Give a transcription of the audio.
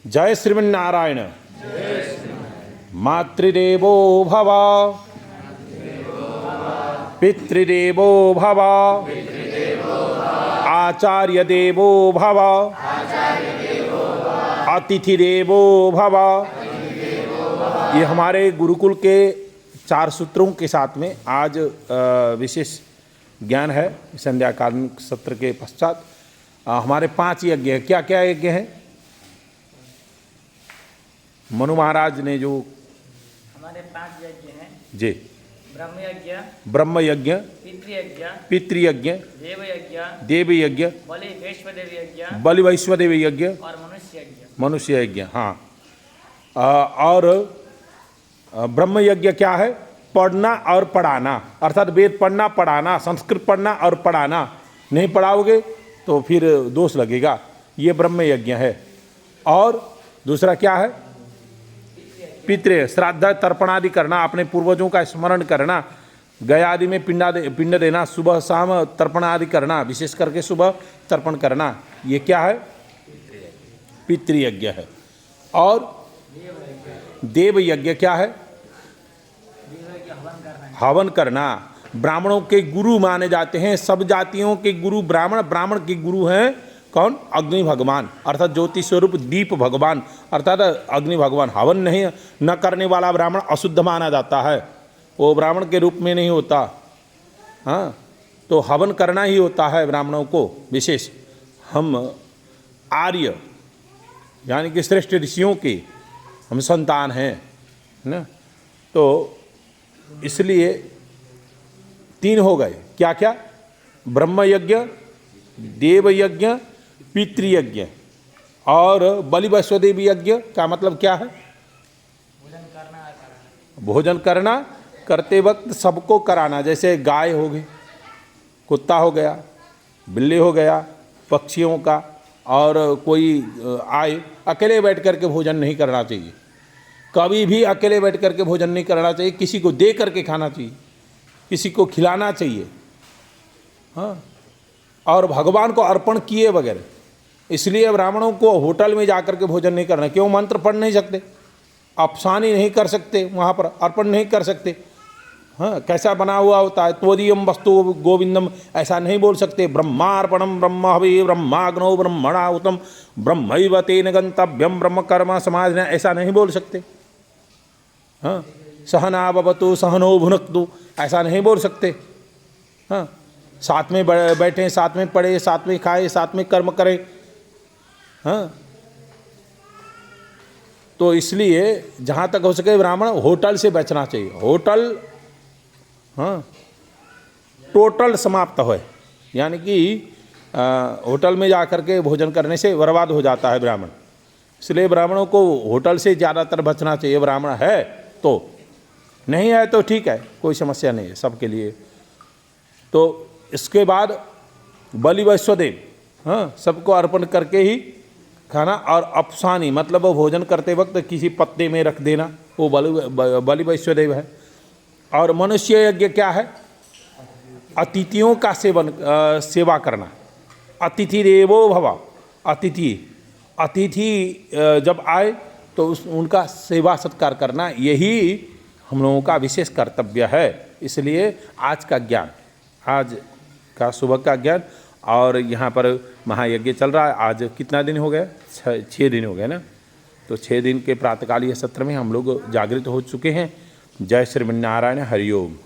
जय श्रीमन्नारायण। मातृदेवो भव, पितृदेवो भव, आचार्य देवो भव, अतिथि देवो भव। ये हमारे गुरुकुल के 4 सूत्रों के साथ में आज विशेष ज्ञान है। संध्याकालीन सत्र के पश्चात हमारे 5 यज्ञ हैं। क्या क्या यज्ञ हैं? मनु महाराज ने जो हमारे 5 यज्ञ हैं जी। ब्रह्म यज्ञ, पितृयज्ञ, देव यज्ञ, बलि वैश्वदेव यज्ञ और मनुष्य यज्ञ। हाँ, और ब्रह्म यज्ञ क्या है? पढ़ना और पढ़ाना, अर्थात वेद पढ़ना पढ़ाना, संस्कृत पढ़ना और पढ़ाना। नहीं पढ़ाओगे तो फिर दोष लगेगा। ये ब्रह्म यज्ञ है। और दूसरा क्या है? पितृ, श्राद्ध तर्पण आदि करना, अपने पूर्वजों का स्मरण करना, गया आदि में पिंड देना, सुबह शाम तर्पण आदि करना, विशेष करके सुबह तर्पण करना। ये क्या है? पितृयज्ञ है। और देव यज्ञ क्या है? हवन करना। ब्राह्मणों के गुरु माने जाते हैं। सब जातियों के गुरु ब्राह्मण। ब्राह्मण के गुरु हैं कौन? अग्नि भगवान, अर्थात ज्योति स्वरूप दीप भगवान, अर्थात अग्नि भगवान। हवन नहीं न करने वाला ब्राह्मण अशुद्ध माना जाता है, वो ब्राह्मण के रूप में नहीं होता। हाँ, तो हवन करना ही होता है ब्राह्मणों को विशेष। हम आर्य यानी कि श्रेष्ठ ऋषियों के हम संतान हैं ना, तो इसलिए 3 हो गए। क्या क्या? ब्रह्म यज्ञ, देव यज्ञ, पितृयज्ञ और बलि वैश्वदेव यज्ञ। का मतलब क्या है? भोजन करना, करते वक्त सबको कराना। जैसे गाय हो गई, कुत्ता हो गया, बिल्ली हो गया, पक्षियों का, और कोई आए, अकेले बैठ करके भोजन नहीं करना चाहिए। कभी भी अकेले बैठ करके भोजन नहीं करना चाहिए। किसी को दे करके खाना चाहिए, किसी को खिलाना चाहिए। हाँ, और भगवान को अर्पण किए वगैरह। इसलिए ब्राह्मणों को होटल में जाकर के भोजन नहीं करना। क्यों? मंत्र पढ़ नहीं सकते, अफसानी नहीं कर सकते, वहाँ पर अर्पण नहीं कर सकते। हाँ, कैसा बना हुआ होता है? त्वदीयम वस्तु गोविंदम, ऐसा नहीं बोल सकते। ब्रह्मार्पणम ब्रह्म हवि ब्रह्माग्नौ ब्रह्मणाहुतम ब्रह्मैव तेन गंतव्यम ब्रह्म कर्म समाधिना, ऐसा नहीं बोल सकते। हाँ, सहना भवतु सहनो भुनक्तु, ऐसा नहीं बोल सकते। हाँ, साथ में बैठे, साथ में पढ़े, साथ में खाए, साथ में कर्म करें। हाँ, तो इसलिए जहाँ तक हो सके ब्राह्मण होटल से बचना चाहिए। होटल हाँ टोटल समाप्त हो, यानी कि होटल में जा कर के भोजन करने से बर्बाद हो जाता है ब्राह्मण। इसलिए ब्राह्मणों को होटल से ज़्यादातर बचना चाहिए। ब्राह्मण है तो, नहीं है तो ठीक है, कोई समस्या नहीं है सबके लिए। तो इसके बाद बलि वैश्वदेव, हाँ, सबको अर्पण करके ही खाना। और अपसानी मतलब वो भोजन करते वक्त किसी पत्ते में रख देना, वो बलि वैश्वदेव है। और मनुष्य यज्ञ क्या है? अतिथियों का सेवा करना। अतिथि देवो भव, अतिथि जब आए तो उनका सेवा सत्कार करना, यही हम लोगों का विशेष कर्तव्य है। इसलिए आज का ज्ञान, आज का सुबह का ज्ञान, और यहाँ पर महायज्ञ चल रहा है। आज कितना दिन हो गया? 6 दिन हो गए ना। तो 6 दिन के प्रातःकालीय सत्र में हम लोग जागृत हो चुके हैं। जय श्रीमन्नारायण। हरिओम।